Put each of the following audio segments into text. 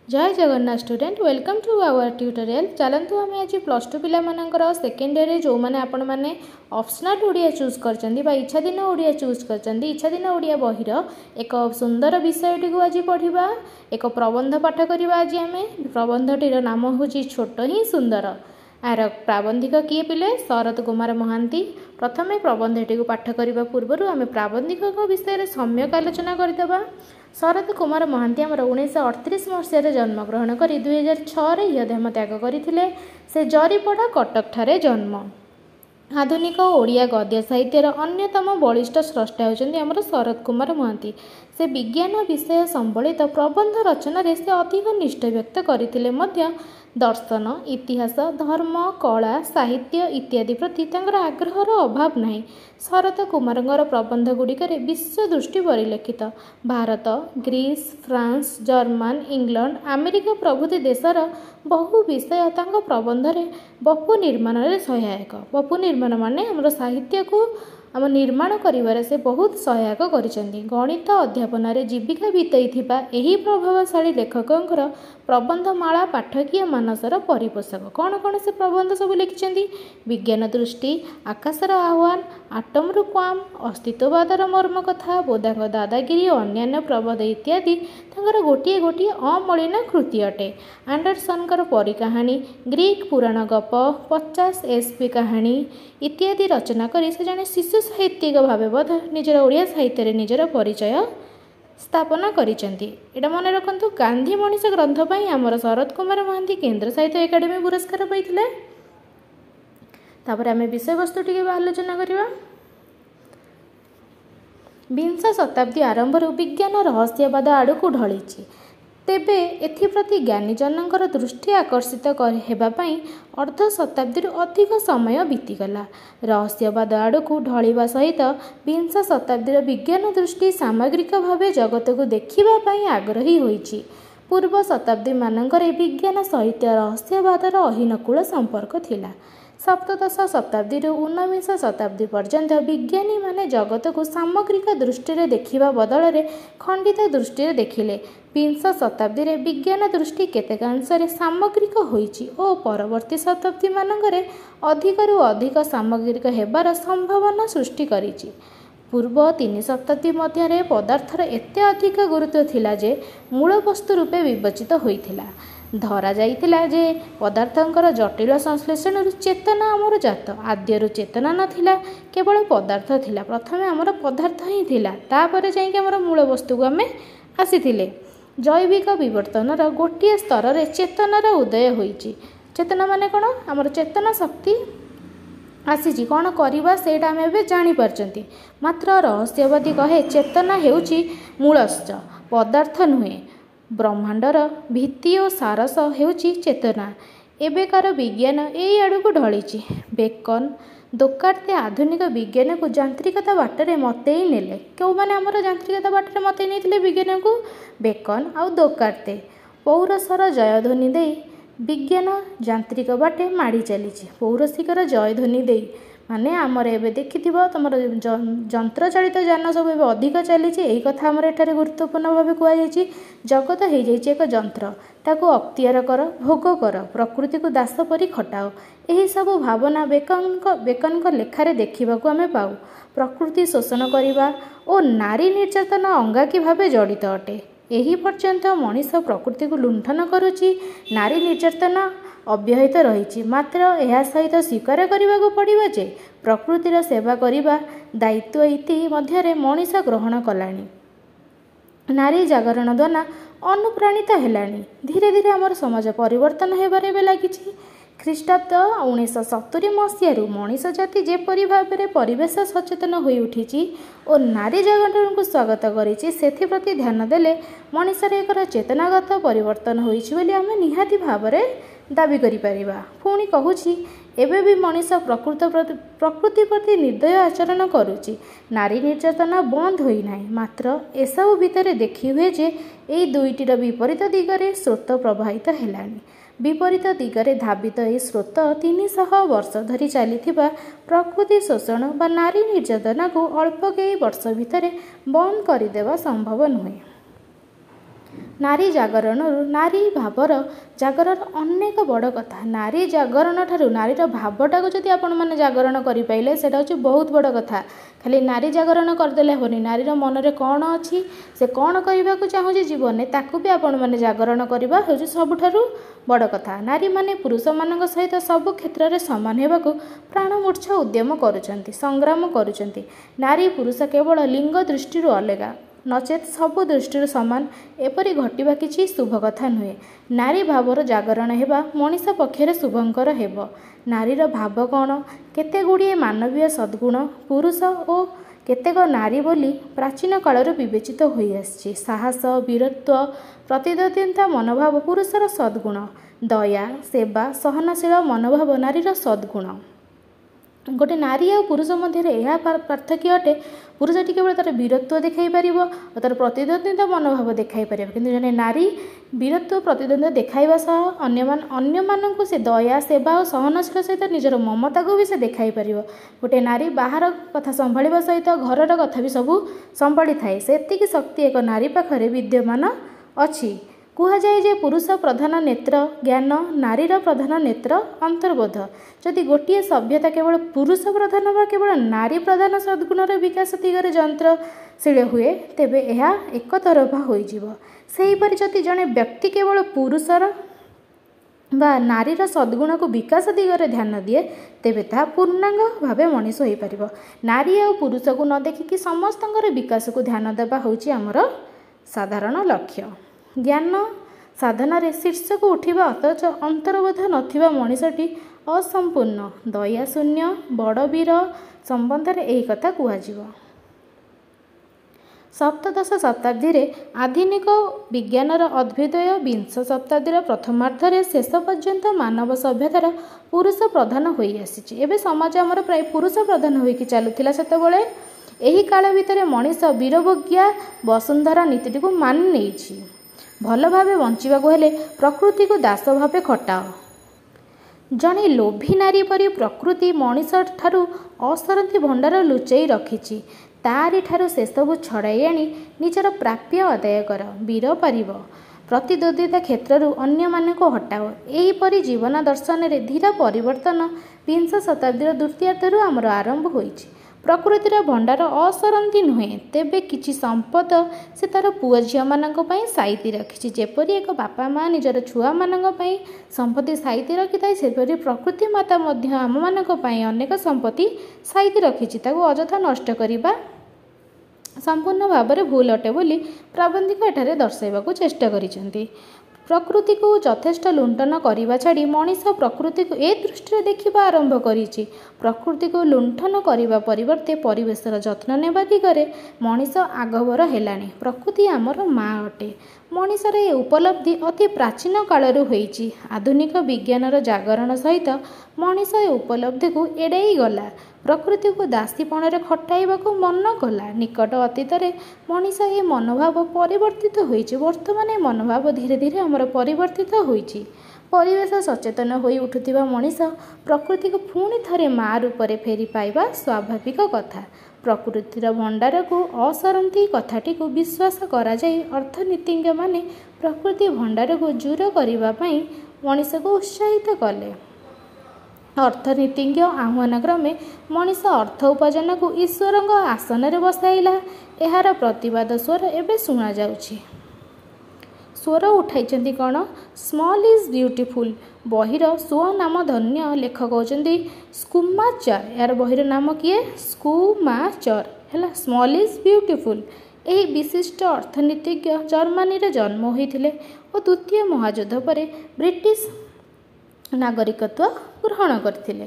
जय Jagannath student welcome to our tutorial. चलतु आम आज प्लस टू पिलाମାନଙ୍କର सेकेंड ईयर जो मैंने आपण मैंने ऑप्शनल ओडिया चूज करछंदी बा इच्छा दिन ओडिया चूज करछंदी इच्छा दिन ओडिया बहिर एक सुंदर विषयटी को आज पढ़िबा एक प्रबंध पाठ करिबा। आज आम प्रबंधटीर नाम होची छोट ही सुंदर। आर प्राबंधिक किए पिले शरत कुमार महांती। प्रथमे प्रबंधटी को पाठ करने पूर्व आम प्राबंधिक विषय सम्यक आलोचना करदेबा। शरत कुमार महांती आमर 1938 मसीह जन्मग्रहण कर 2006 इहदेह त्याग करते। से जरीपड़ा कटक ठारे जन्म। आधुनिक ओडिया गद्य साहित्यर अन्यतम बलिष्ठ स्रष्टा होउछन्ती आमर शरत कुमार महांती। से विज्ञान विषय संबलित प्रबंध रचना से अधिक निष्ठा व्यक्त करथिले मध्य दर्शन इतिहास धर्म कला साहित्य इत्यादि प्रति तांकर आग्रहर अभाव नहीं। शरत कुमारंगर प्रबंध गुड़िकर विश्व दृष्टि परिलक्षित। Bharat Greece France German England America प्रभृति देशर बहु विषय तांको प्रबंधरे बपु निर्माण में सहायक। बपु निर्माण माने हमर साहित्य को आम निर्माण करिवारे से बहुत सहायक करिसेंती। गणित अध्यापन में जीविका बिताइथिबा एही प्रभावशाली लेखकंकर प्रबंधमाला पाठकीय मानसर परिपोषक। कौन कौन से प्रबंध सब लिखिसेंती? विज्ञान दृष्टि आकाशर आह्वान आटमरु क्वाम अस्तित्ववादर मर्म कथा बोधांग दादागिरी अन्यान्य प्रबंध इत्यादि तांकर गोटिए गोटिए अमलिन कृति अटे। एंडरसनकर परी कहानी ग्रीक पुराण गप 50 एसपी कहानी इत्यादि रचना करी से जने शिशु साहित्यिक भाव निजर ओडिया साहित्य निजर परिचय स्थापना करिसेंती। एटा मन रखंतु गांधी मनीष ग्रंथ पई हमर शरत कुमार महांती केंद्र साहित्य एकाडेमी पुरस्कार पाइथिले। तापर आमे विषय वस्तु टिके आलोचना करिबा। विंश शताब्दी आरंभ विज्ञान रहस्यवाद आड़ को ढलिछि। तेबे एथिप्रति ज्ञानीजनकर दृष्टि आकर्षित हेबापई अर्ध शताब्दी अधिक समय बीतीगला। रहस्यवाद आड़ को ढलिबा सहित विंश शताब्दी विज्ञान दृष्टि सामग्रिक भाव जगत को देखिबापई आग्रही होइछि। पूर्व शताब्दी मानकरे विज्ञान सहित रहस्यवादर अहिनकूल संपर्क थिला। सप्तदश शताब्दी 19 शताब्दी पर्यंत विज्ञानी माने जगत को सामग्रिक दृष्टि देखिबा बदल में खंडित दृष्टि देखिले। विंश शताब्दी रे विज्ञान दृष्टि केतेकांशरे सामग्रिक होइछि और परवर्ती शताब्दी मानकरे अधिकरु अधिक सामग्रिक हेबार संभावना सृष्टि करिछि। पूर्व 3 शताब्दी मध्य पदार्थर एते अधिक गुरुत्व थिला जे मूल वस्तु रूपे विवेचित होइथिला। धरा जाइथिला जे पदार्थंकर जटिल संश्लेषण चेतना आमर जात। आद्यरु चेतना नथिला केवल पदार्थ थिला। प्रथमे आमर पदार्थ ही थिला तापर जाइके आमर मूल वस्तु को आमे आसीथिले। जैविक विवर्तनर गोटिए स्तर रे चेतनार उदय होइछि। चेतना माने कोन? आमर चेतना शक्ति आसीछि कोन करिबा सेटा आमे बे जानि परचंती। मात्र रहस्यवादी कहे चेतना हेउछि मूलश्च पदार्थ नुहे। ब्रह्मांडर भित्ति और सारस हेउछि चेतना। एबेकार विज्ञान एई आड़ को ढलिछि। बेकन दोकार्ते आधुनिक विज्ञान को यांत्रिकता बाटरे मतई नेले। क्यों माने हमर यांत्रिकता बाटरे मतई नेथिले विज्ञान को? बेकन आउ दोकार्ते। पौरसर जयध्वनि दे विज्ञान यांत्रिक बाटे माड़ी चलीछि। पौरसिकर जयध्वनि दे माने आमर एबे देखिथिबो तमर यंत्र चालित यान सब एबे अधिक चली यही कथा आमर एठारे गुरुत्वपूर्ण भाव कहुछि। जगत हो जाइछि एक यंत्र ताको अख्तियार कर भोग कर प्रकृति को दास परी खटाओ। यही सब भावना बेकन लेखारे देखा आमे पाऊ। प्रकृति शोषण करने और नारी निर्यातना अंगाकी भाव जड़ित अटे। यही पर्यंत मनीष प्रकृति को लुंठन करुछि। नारी निर्यातना अव्याहत रही। मात्र यह सहित स्वीकार करने को पड़ो जे प्रकृतिर सेवा करने दायित्व इति मध्य मनीष ग्रहण कलानी। नारी जागरण द्वारा अनुप्राणित हेलानी। धीरे धीरे आमर समाज परिवर्तन हेबारे लगी। ख्रीष्टाब्द 1970 मसीह मनीष जाति जेपरी भाव में परिवेश सचेतन हो उठी और नारी जागरण को स्वागत करप्रति ध्यान देले मनीषर एक चेतनागत परिवर्तन होइछि आम निहाती भाव दाबी करिपरिबा। पुणी कहूछि एबे भी मनीष प्रकृति प्रति निर्दय आचरण करुछि। नारी निर्यातना बंद होई नाही। मात्र एसबु भितर देखि हुए जे एई दुईटीर विपरीत दिगरे स्रोत प्रवाहित हेलानी। विपरीत दिगरे धावित यह स्रोत 300 वर्ष धरी चलीथिबा प्रकृति शोषण बा नारी निर्यातना को अल्प कई वर्ष भितर बंद करदेवा संभव नुहे। नारी जागरण नारी भावर जागरण अनेक बड़ कथा। नारी जागरण ठारू नारीर भावटा को जदि आपण मैंने जागरण करें से बहुत बड़ कथा। खाली नारी जागरण करदे हेनी, नारीर मनरे कौन अच्छी से कौन कहवा चाहूँगी जीवन ताकू भी आपण मैंने जागरण करवा हूँ सबुठारु बड़ कथा। नारी माने पुरुष मान सहित सबु क्षेत्र में सामान होगा प्राणमूर्छा उद्यम करुँच संग्राम करुँच। नारी पुरुष केवल लिंग दृष्टि अलगा नचेत सबु दृष्टि सामान एपरी घटवा किसी शुभ कथा नुहे। नारी भावर जागरण हेबा मनीष पक्षरे शुभंकर हेब। नारीर भाव कौन केते गुड़िए मानवीय सद्गुण पुरुष और केतेक नारी बोली प्राचीन कालर विवेचित होई आछि। साहस वीरत्व प्रतिद्वंदिता मनोभाव पुरुषर सद्गुण, दया सेवा सहनशील मनोभाव नारीर सद्गुण। गोटे नारी और पुरुष मध्य यह पार्थक्य अटे। पुरुष टी केवल तार वीरत्व देखा पार और तार प्रतिद्वंदिता मनोभाव देखा पार, किंतु जने नारी वीरत्व प्रतिद्वंदिता देखाइबा सह अन्य माननकु से दया सेवा और सहनशील सहित निजर ममता को भी से देखाई पार। गोटे नारी बाहर कथा संभाळिबा सहित घरर कथा भी सबू संभाली थाए। सेतिकी शक्ति एक नारी पाखरे विद्यमान अछि। कुहाଯାଏ जे पुरुष प्रधान नेत्र ज्ञान नारीर प्रधान नेत्र अंतर्बोध। जदि गोटे सभ्यता केवल पुरुष प्रधान बा केवल नारी प्रधान सद्गुणर विकास दिगरे जंत्रशील हुए तेबे यह एक तरफा होइजिवो। सेहीपरि जदि जड़े व्यक्ति केवल पुरुषर बा नारीर सद्गुण को विकास दिगरे ध्यान दिए तेबे ता पूर्णांग भावे मनीष हो पारिबो। नारी और पुरुष को न देखिकी समस्तଙ୍କର विकास को ध्यान देवा होउची हमर साधारण लक्ष्य। ज्ञान साधन शीर्ष को उठा अथच अंतर्बोध नथिबा मनीषटी असंपूर्ण दया शून्य बड़ वीर संबंध में यही कथा कहुजिव। सप्तदश शताब्दी रे आधुनिक विज्ञानर अभ्युदय विंश शताब्दीर प्रथमार्धरे शेष पर्यंत मानव सभ्यतार पुरुष प्रधान होई आसीछि। एबे समाज आमर प्राय पुरुष प्रधान होइकि चालुथिला। सेतेबेले एही काल भितर मनीष वीरभोग्या वसुंधरा नीतिटी को मानि नेछि। भल भावे बंचिबाकु हेले प्रकृति को दास भावे खटाओ। जड़े लोभी नारी परी प्रकृति मनीष ठारू असरंती भंडार लुचाई रखिछि। तारी ठारू से सबु छड़ाई आनी निजर प्राप्य आदाय कर वीर पारिब। प्रतिद्वंदिता क्षेत्रु अन्य मानक हटाओ। एहीपरि जीवन दर्शन में धीर परिवर्तन विंश शताब्दीर द्वितीयार्धरु आमर आरंभ होइछि। प्रकृतिर भंडार असरंती नुहे तेबे किछि संपद से तार पुआ झिया मानक पई साइती रखिछि। जेपरि एक बापा माँ निजर छुआ मानक पई संपत्ति साइती रखिଥାଏ सेपरि प्रकृति माता मध्य आम मानक पई अनेक संपत्ति साइती रखिछि। ताकू अजथा नष्ट करिबा संपूर्ण भाव में भूल अटे बोली प्राबंधिक एठारे दर्शाइबाकू चेष्टा करिसेंती। प्रकृति को यथेष्ट लुंठन करने छाड़ी मनीष प्रकृति को ए दृष्टि देखा आरंभ करिछि। प्रकृति को लुंठन करने परिवर्ते परिवेशर जत्न नेबा दिगरे मनीष आगभर हेलानी। प्रकृति आमर माँ अटे। मनीषर ए उपलब्धि अति प्राचीन कालरू होइछि। आधुनिक विज्ञानर जागरण सहित मनीष ए उपलब्धि को एड़ाई गला। प्रकृति को दासीपण खटाइबाकू मन कला। निकट अतीत मनीष ए मनोभाव परिवर्तित होइछि। वर्तमान ए मनोभाव धीरे धीरे आमर परिवर्तित होइछि। परिवेश सचेतन होई उठुथिबा मनीष प्रकृति को पुणी थरे माँ रूप में फेरी पाइबा स्वाभाविक कथा। प्रकृतिर भंडार को असरंती कथाटी को विश्वास करा जाय अर्थनीतिज्ञ माने प्रकृति भंडार को जूर करने पाई मनीष को उत्साहित कले। अर्थनीतिज्ञ आह्वान क्रमे मनीष अर्थ उपार्जन को ईश्वर आसन में बसाइला। यार प्रतिवाद स्वर एवं शुणा जाउछि। स्वर उठाई कौन स्मॉल इज ब्यूटीफुल बहिर स्व नाम धन्य लेखक होचंदी स्कुमाचर। यार बहिर नाम किए स्कुमाचर है। स्मॉल इज ब्यूटीफुल यही विशिष्ट अर्थनीतिज्ञ जर्मनी रे जन्म होइथिले और द्वितीय महायुद्ध पर ब्रिटिश नागरिकत्व ग्रहण करथिले।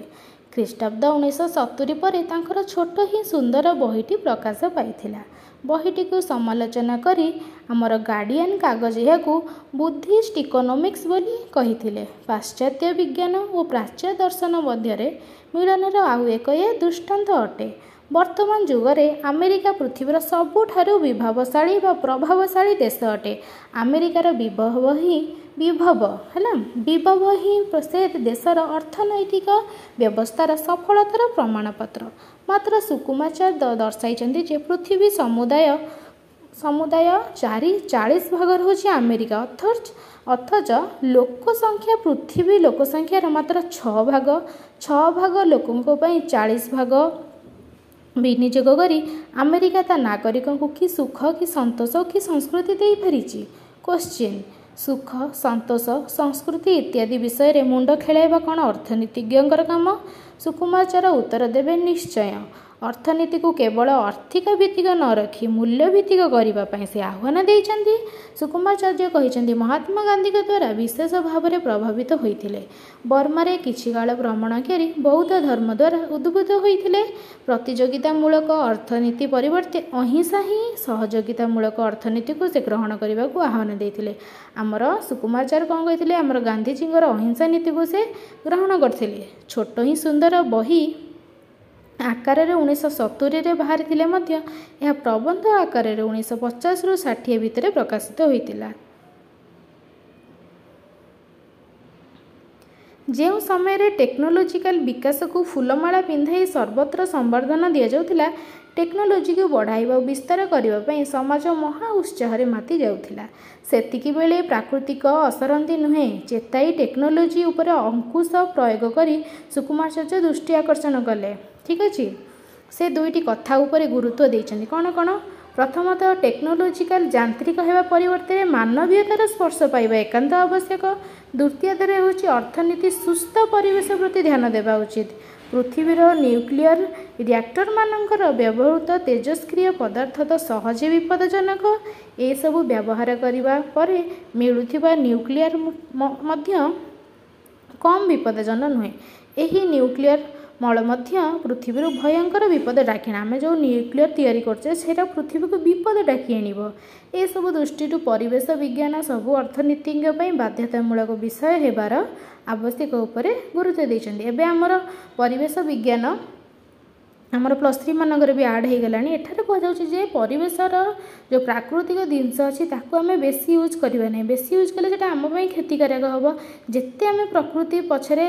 ख्रीष्टाब्द 1970 पर तांकर छोट ही सुंदर बहीटी प्रकाश पाइथिला। बहीटी को समालोचना करी आमर गार्डियन कागज यह बुद्धिस्ट इकोनॉमिक्स बोली कहिथिले। पाश्चात्य विज्ञान और प्राच्य दर्शन मध्य मिलनर आउ एक यह दृष्टांत अटे। वर्तमान जुगरे अमेरिका पृथ्वीर सबुठारु विभवशाली व प्रभावशाली देश अटे। अमेरिकार विभव ही से देशर अर्थनैतिक व्यवस्थार सफलतार प्रमाणपत्र। मात्र सुकुमाचार्य दर्शाई जे पृथ्वी ସମୁଦାୟ 40% ହେଉଛି ଆମେରିକା। ଅଥଚ ଲୋକ ସଂଖ୍ୟା ପୃଥିବୀ ଲୋକ ସଂଖ୍ୟାର ମାତ୍ର 6 ଭାଗ ଲୋକଙ୍କ ପାଇଁ 40% ବିନିଯୋଗ କରି ଆମେରିକା ତା ନାଗରିକଙ୍କୁ କି ସୁଖ କି ସନ୍ତୋଷ କି ସଂସ୍କୃତି ଦେଇପାରିଛି? କୋଶ୍ଚିନ୍: ସୁଖ, ସନ୍ତୋଷ, ସଂସ୍କୃତି ଇତ୍ୟାଦି ବିଷୟରେ ମୁଣ୍ଡ ଖେଳାଇବା କ'ଣ ଅର୍ଥନୀତିଜ୍ଞଙ୍କର କାମ? ସୁକୁମାରାଚାର୍ଯ୍ୟ ଉତ୍ତର ଦେବେ, ନିଶ୍ଚୟ। ଅର୍ଥନୀତିକୁ କେବଳ ଆର୍ଥିକ ଭିତ୍ତିକ ନ ରଖି ମୂଲ୍ୟ ଭିତ୍ତିକ କରିବା ପାଇଁ ସେ ଆହ୍ୱାନ ଦେଇଛନ୍ତି। ସୁକୁମାରାଚାର୍ଯ୍ୟ କହିଛନ୍ତି, ମହାତ୍ମା ଗାନ୍ଧୀଙ୍କ ଦ୍ୱାରା ବିଶେଷ ଭାବରେ ପ୍ରଭାବିତ ହୋଇଥିଲେ। ବର୍ମାରେ କିଛି କାଳ ଭ୍ରମଣ କରି ବୌଦ୍ଧ ଧର୍ମ ଦ୍ୱାରା ଉଦ୍ବୁଦ୍ଧ ହୋଇଥିଲେ। ପ୍ରତିଯୋଗିତାମୂଳକ ଅର୍ଥନୀତି ପରିବର୍ତ୍ତେ ଅହିଂସା ହିଁ ସହଯୋଗିତାମୂଳକ ଅର୍ଥନୀତିକୁ ସେ ଗ୍ରହଣ କରିବାକୁ ଆହ୍ୱାନ ଦେଇଥିଲେ। ଆମର ସୁକୁମାରାଚାର୍ଯ୍ୟ କ'ଣ କହିଥିଲେ? ଆମର ଗାନ୍ଧିଜୀଙ୍କର ଅହିଂସା ନୀତିକୁ ସେ ଗ୍ରହଣ କରିଥିଲେ। ଛୋଟ ହିଁ ସୁନ୍ଦର ବହି ଆକାରରେ 1970ରେ ବାହାରିଥିଲେ ମଧ୍ୟ ଏହା ପ୍ରବନ୍ଧ ଆକାରରେ 1950ରୁ 60 ଭିତରେ ପ୍ରକାଶିତ ହୋଇଥିଲା। ଯେଉଁ ସମୟରେ ଟେକ୍ନୋଲୋଜିକାଲ ବିକାଶକୁ ଫୁଲମାଳା ପିନ୍ଧାଇ ସର୍ବତ୍ର ସମ୍ବର୍ଦ୍ଧନା ଦିଆଯାଉଥିଲା, ଟେକ୍ନୋଲୋଜିକୁ ବଢ଼ାଇବା ଓ ବିସ୍ତାର କରିବା ପାଇଁ ସମାଜ ମହା ଉତ୍ସାହରେ ମାତି ଯାଉଥିଲା, ସେତିକିବେଳେ ପ୍ରାକୃତିକ ଅସରନ୍ତି ନୁହେଁ ଚେତାଇ ଟେକ୍ନୋଲୋଜି ଉପରେ ଅଙ୍କୁଶ ପ୍ରୟୋଗ କରି ସୁକୁମାରାଚାର୍ଯ୍ୟ ଦୃଷ୍ଟି ଆକର୍ଷଣ କଲେ। ଠିକ୍ ଅଛି, ସେ ଦୁଇଟି କଥା ଉପରେ ଗୁରୁତ୍ୱ ଦେଇଛନ୍ତି। କ'ଣ? ପ୍ରଥମତଃ, ଟେକ୍ନୋଲୋଜିକାଲ ଯାନ୍ତ୍ରିକ ହେବା ପରିବର୍ତ୍ତେ ମାନବୀୟତାର ସ୍ପର୍ଶ ପାଇବା ଏକାନ୍ତ ଆବଶ୍ୟକ। ଦ୍ୱିତୀୟତଃ ହେଉଛି ଅର୍ଥନୀତି ସୁସ୍ଥ ପରିବେଶ ପ୍ରତି ଧ୍ୟାନ ଦେବା ଉଚିତ। ପୃଥିବୀର ନ୍ୟୁକ୍ଲିୟର ରିଆକ୍ଟରମାନଙ୍କର ବ୍ୟବହୃତ ତେଜସ୍କ୍ରିୟ ପଦାର୍ଥ ତ ସହଜେ ବିପଦଜନକ। ଏସବୁ ବ୍ୟବହାର କରିବା ପରେ ମିଳୁଥିବା ନ୍ୟୁକ୍ଲିୟର ମଧ୍ୟ କମ୍ ବିପଦଜନକ ନୁହେଁ। ଏହି ନ୍ୟୁକ୍ଲିୟର ମଳ ମଧ୍ୟ ପୃଥିବୀରୁ ଭୟଙ୍କର ବିପଦ ଡାକି ଆମେ ଯେଉଁ ନ୍ୟୁକ୍ଲିୟର ତିଆରି କରୁଛେ ସେଇଟା ପୃଥିବୀକୁ ବିପଦ ଡାକି ଆଣିବ। ଏସବୁ ଦୃଷ୍ଟିରୁ ପରିବେଶ ବିଜ୍ଞାନ ସବୁ ଅର୍ଥନୀତିଜ୍ଞ ପାଇଁ ବାଧ୍ୟତାମୂଳକ ବିଷୟ ହେବାର ଆବଶ୍ୟକ ଉପରେ ଗୁରୁତ୍ୱ ଦେଇଛନ୍ତି। ଏବେ ଆମର ପରିବେଶ ବିଜ୍ଞାନ ଆମର +3 ମାନଙ୍କରେ ବି ଆଡ଼୍ ହୋଇଗଲାଣି। ଏଠାରେ କୁହାଯାଉଛି ଯେ ପରିବେଶର ଯେଉଁ ପ୍ରାକୃତିକ ଜିନିଷ ଅଛି ତାକୁ ଆମେ ବେଶୀ ୟୁଜ୍ କରିବା ନାହିଁ। ବେଶୀ ୟୁଜ୍ କଲେ ସେଇଟା ଆମ ପାଇଁ କ୍ଷତିକାରକ ହେବ। ଯେତେ ଆମେ ପ୍ରକୃତି ପଛରେ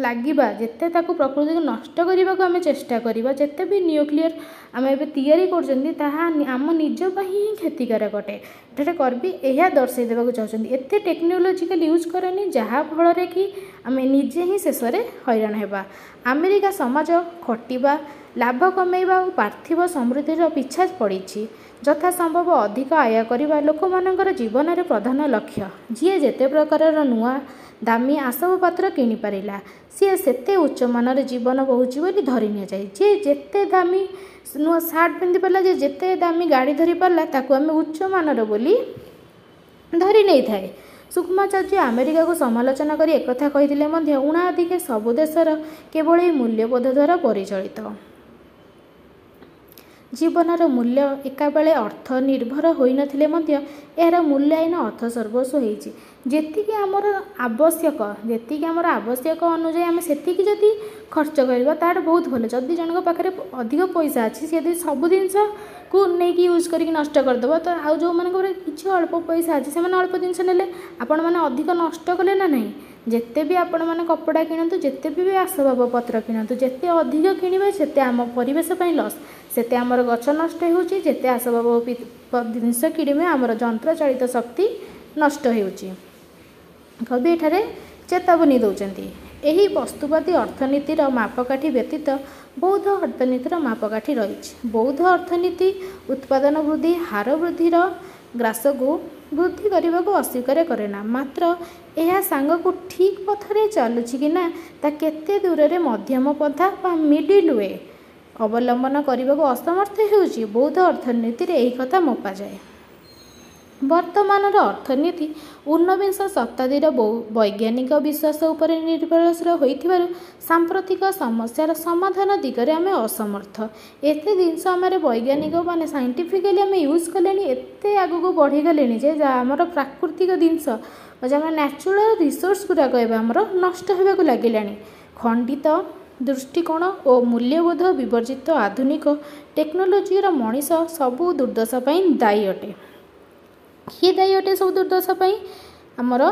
ଲାଗିବା, ଯେତେ ତାକୁ ପ୍ରକୃତିକୁ ନଷ୍ଟ କରିବାକୁ ଆମେ ଚେଷ୍ଟା କରିବା, ଯେତେ ବି ନ୍ୟୁକ୍ଲିୟର ଆମେ ଏବେ ତିଆରି କରୁଛନ୍ତି ତାହା ଆମ ନିଜ ପାଇଁ ହିଁ କ୍ଷତିକାରକ ଅଟେ। ଏଠାରେ କର୍ବି ଏହା ଦର୍ଶାଇ ଦେବାକୁ ଚାହୁଁଛନ୍ତି। ଏତେ ଟେକ୍ନୋଲୋଜିକାଲ ୟୁଜ୍ କରନି ଯାହାଫଳରେ କି ଆମେ ନିଜେ ହିଁ ଶେଷରେ ହଇରାଣ ହେବା। ଆମେରିକା ସମାଜ ଖଟିବା, ଲାଭ କମାଇବା ଓ ପାର୍ଥିବ ସମୃଦ୍ଧିର ପିଛା ପଡ଼ିଛି। ଯଥାସମ୍ଭବ ଅଧିକ ଆୟ କରିବା ଲୋକମାନଙ୍କର ଜୀବନରେ ପ୍ରଧାନ ଲକ୍ଷ୍ୟ। ଯିଏ ଯେତେ ପ୍ରକାରର ନୂଆ ଦାମୀ ଆସବାବପତ୍ର କିଣିପାରିଲା, ସିଏ ସେତେ ଉଚ୍ଚମାନର ଜୀବନ ବହୁଛି ବୋଲି ଧରି ନିଆଯାଏ। ଯିଏ ଯେତେ ଦାମୀ ନୂଆ ସାର୍ଟ ପିନ୍ଧିପାରିଲା, ଯିଏ ଯେତେ ଦାମୀ ଗାଡ଼ି ଧରିପାରିଲା, ତାକୁ ଆମେ ଉଚ୍ଚମାନର ବୋଲି ଧରି ନେଇଥାଏ। ସୁକୁମାରାଚାର୍ଯ୍ୟ ଆମେରିକାକୁ ସମାଲୋଚନା କରି ଏକଥା କହିଥିଲେ ମଧ୍ୟ ଉଣାଅଧିକେ ସବୁ ଦେଶର କେବଳ ଏହି ମୂଲ୍ୟବୋଧ ଦ୍ୱାରା ପରିଚାଳିତ। ଜୀବନର ମୂଲ୍ୟ ଏକାବେଳେ ଅର୍ଥ ନିର୍ଭର ହୋଇନଥିଲେ ମଧ୍ୟ ଏହାର ମୂଲ୍ୟାୟନ ଅର୍ଥ ସର୍ବସ୍ୱ ହୋଇଛି। ଯେତିକି ଆମର ଆବଶ୍ୟକ ଅନୁଯାୟୀ ଆମେ ସେତିକି ଯଦି ଖର୍ଚ୍ଚ କରିବା ତାହାର ବହୁତ ଭଲ। ଯଦି ଜଣଙ୍କ ପାଖରେ ଅଧିକ ପଇସା ଅଛି, ସେ ଯଦି ସବୁ ଜିନିଷକୁ ନେଇକି ୟୁଜ୍ କରିକି ନଷ୍ଟ କରିଦେବ, ତ ଆଉ ଯେଉଁମାନଙ୍କର କିଛି ଅଳ୍ପ ପଇସା ଅଛି ସେମାନେ ଅଳ୍ପ ଜିନିଷ ନେଲେ, ଆପଣମାନେ ଅଧିକ ନଷ୍ଟ କଲେ ନା ନାହିଁ। ଯେତେ ବି ଆପଣମାନେ କପଡ଼ା କିଣନ୍ତୁ, ଯେତେ ବି ଆସବାବପତ୍ର କିଣନ୍ତୁ, ଯେତେ ଅଧିକ କିଣିବେ ସେତେ ଆମ ପରିବେଶ ପାଇଁ ଲସ୍। ସେତେ ଆମର ଗଛ ନଷ୍ଟ ହେଉଛି, ଯେତେ ଆସବାବ ଜିନିଷ କିଣିବେ ଆମର ଯନ୍ତ୍ରଚାଳିତ ଶକ୍ତି ନଷ୍ଟ ହେଉଛି। କବି ଏଠାରେ ଚେତାବନୀ ଦେଉଛନ୍ତି। ଏହି ବସ୍ତୁବାଦୀ ଅର୍ଥନୀତିର ମାପକାଠି ବ୍ୟତୀତ ବୌଦ୍ଧ ଅର୍ଥନୀତିର ମାପକାଠି ରହିଛି। ବୌଦ୍ଧ ଅର୍ଥନୀତି ଉତ୍ପାଦନ ବୃଦ୍ଧି ହାର ବୃଦ୍ଧିର ଗ୍ରାସକୁ ବୃଦ୍ଧି କରିବାକୁ ଅସ୍ୱୀକାର କରେ ନା, ମାତ୍ର ଏହା ସାଙ୍ଗକୁ ଠିକ୍ ପଥରେ ଚାଲୁଛି କି ନା ତା କେତେ ଦୂରରେ ମଧ୍ୟମ ପନ୍ଥା ବା ମିଡିଲ୍ ୱେ ଅବଲମ୍ବନ କରିବାକୁ ଅସମର୍ଥ ହେଉଛି। ବୌଦ୍ଧ ଅର୍ଥନୀତିରେ ଏହି କଥା ମପାଯାଏ। ବର୍ତ୍ତମାନର ଅର୍ଥନୀତି ଊନବିଂଶ ଶତାବ୍ଦୀର ବୈଜ୍ଞାନିକ ବିଶ୍ୱାସ ଉପରେ ନିର୍ଭରଶୀଳ ହୋଇଥିବାରୁ ସାମ୍ପ୍ରତିକ ସମସ୍ୟାର ସମାଧାନ ଦିଗରେ ଆମେ ଅସମର୍ଥ। ଏତେ ଜିନିଷ ଆମର ବୈଜ୍ଞାନିକ ମାନେ ସାଇଣ୍ଟିଫିକାଲି ଆମେ ୟୁଜ୍ କଲେଣି, ଏତେ ଆଗକୁ ବଢ଼ିଗଲେଣି ଯେ ଆମର ପ୍ରାକୃତିକ ଜିନିଷ ଆମର ନ୍ୟାଚୁରାଲ ରିସୋର୍ସ ଗୁଡ଼ାକ ଏବେ ଆମର ନଷ୍ଟ ହେବାକୁ ଲାଗିଲାଣି। ଖଣ୍ଡିତ ଦୃଷ୍ଟିକୋଣ ଓ ମୂଲ୍ୟବୋଧ ବିବର୍ଜିତ ଆଧୁନିକ ଟେକ୍ନୋଲୋଜିର ମଣିଷ ସବୁ ଦୁର୍ଦ୍ଦଶା ପାଇଁ ଦାୟୀ ଅଟେ। କିଏ ଦାୟୀ ଅଟେ ସବୁ ଦୁର୍ଦ୍ଦଶା ପାଇଁ? ଆମର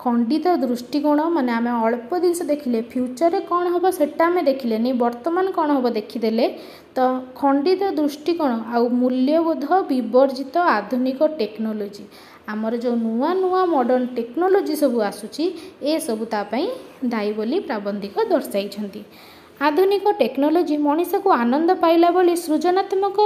खंडित दृष्टिकोण माने आम अल्प जिनस देखिले फ्यूचर रे कौन हम सेटा आम देखिले नहीं वर्तमान कौन हम देखीदे तो खंडित दृष्टिकोण आउ मूल्यबोध विवर्जित आधुनिक टेक्नोलोजी आमर जो नुआ नुआ मॉडर्न टेक्नोलोजी सब आसूची ए सब तापाई दायी बोली प्राबंधिक दर्शाई। आधुनिक टेक्नोलोजी मनीष को आनंद पाइला बोली सृजनात्मक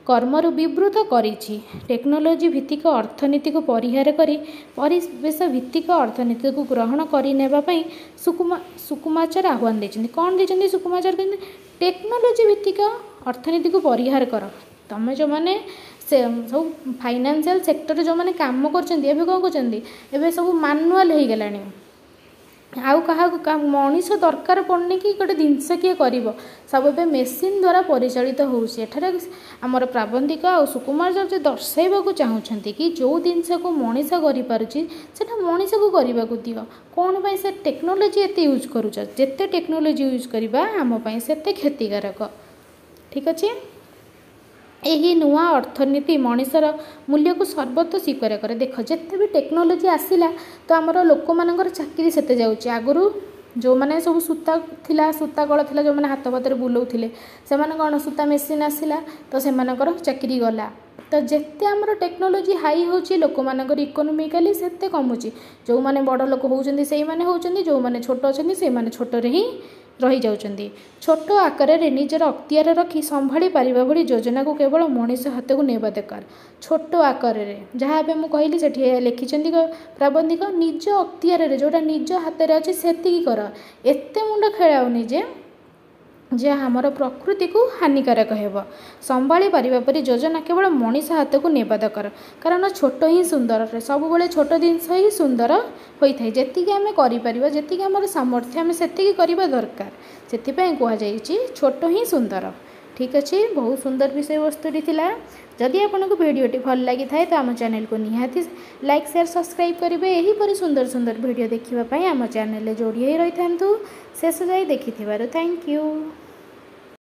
कर्मरु विवृत करिछि। टेक्नोलोजी भित्तिक अर्थनीति को परिहार करी परिवेश भित्तिक अर्थनीति को ग्रहण करिनेबा पई सुकुमाचार्य आह्वान देछन्ति। कोन देछन्ति सुकुमाचार्य कहते टेक्नोलोजी भित्तिक अर्थनीति को परिहार कर तमे जो माने से सब फाइनेंशियल सेक्टर जो माने काम करछन्ति एबे कोन करछन्ति एबे सब मैनुअल हो गलानी आउ क्या मनीष दरकार पड़नी कि गोटे जिनस किए कर सब ए मेसीन द्वारा परिचालित होठार आमर प्राबंधिक आ सुकुमाचार्य दर्शाइबा चाहूँगी कि जो जिनस को मनीष करा मनीष को करने को दियो कौन पाई से टेक्नोलोजी एत यूज करुच जिते टेक्नोलोजी यूज करवा आमपाई से क्षतिकारक। ठीक अच्छे यही नुआ अर्थनीति मनीषर मूल्य को सर्वत्र स्वीकार करे। देख जिते भी टेक्नोलोजी आसला तो आमर लोक मानकर चाकरी सेते जाउची आगुरु जो मैंने सब सूता थिला सूता कल थिला जो मैंने हाथ भातर बुलाऊे से कौन सूता मेसीन आसला तो से चाकरी गला तो जिते आमर टेक्नोलोजी हाई होची लोक मानकर इकोनोमिकली सेते कमुची जो मैंने बड़ लोक होउचंदी सेई माने होउचंदी जो मैंने छोट अछंदी से माने छोट रे ही रही जाउचंदी। छोट आकार निजर अख्तियार रखी संभाली पारिबा भली योजना को केवल मनीष हाथ को नेबा दरकार। छोट आकार जहाँ भी मुझे कहली से लिखिं प्राबंधिक निज अख्तियार जोटा निज हाथ में अच्छे से कर एत मुंड खेलाऊनी जे आमर प्रकृति को हानिकारक हेब संभाली पारिबा परी योजना केवल मनीष हाथ को नेबा दरकार कारण छोट ही सुंदर सब बड़े छोट जिनस ही सुंदर होता है जी आम कर जी आम सामर्थ्य आम से करवा दरकार से कहुई छोट ही सुंदर। ठीक अच्छे बहुत सुंदर विषय वस्तुटी थिला। जदि आपको भिडियोटी भल लगी थाए तो आम चैनल को निहाती लाइक शेयर सब्सक्राइब करेंगे। यहीपरि सुंदर सुंदर भिडियो देखिए आम चैनल जोड़ी रही था शेष जाए देखि थैंक यू।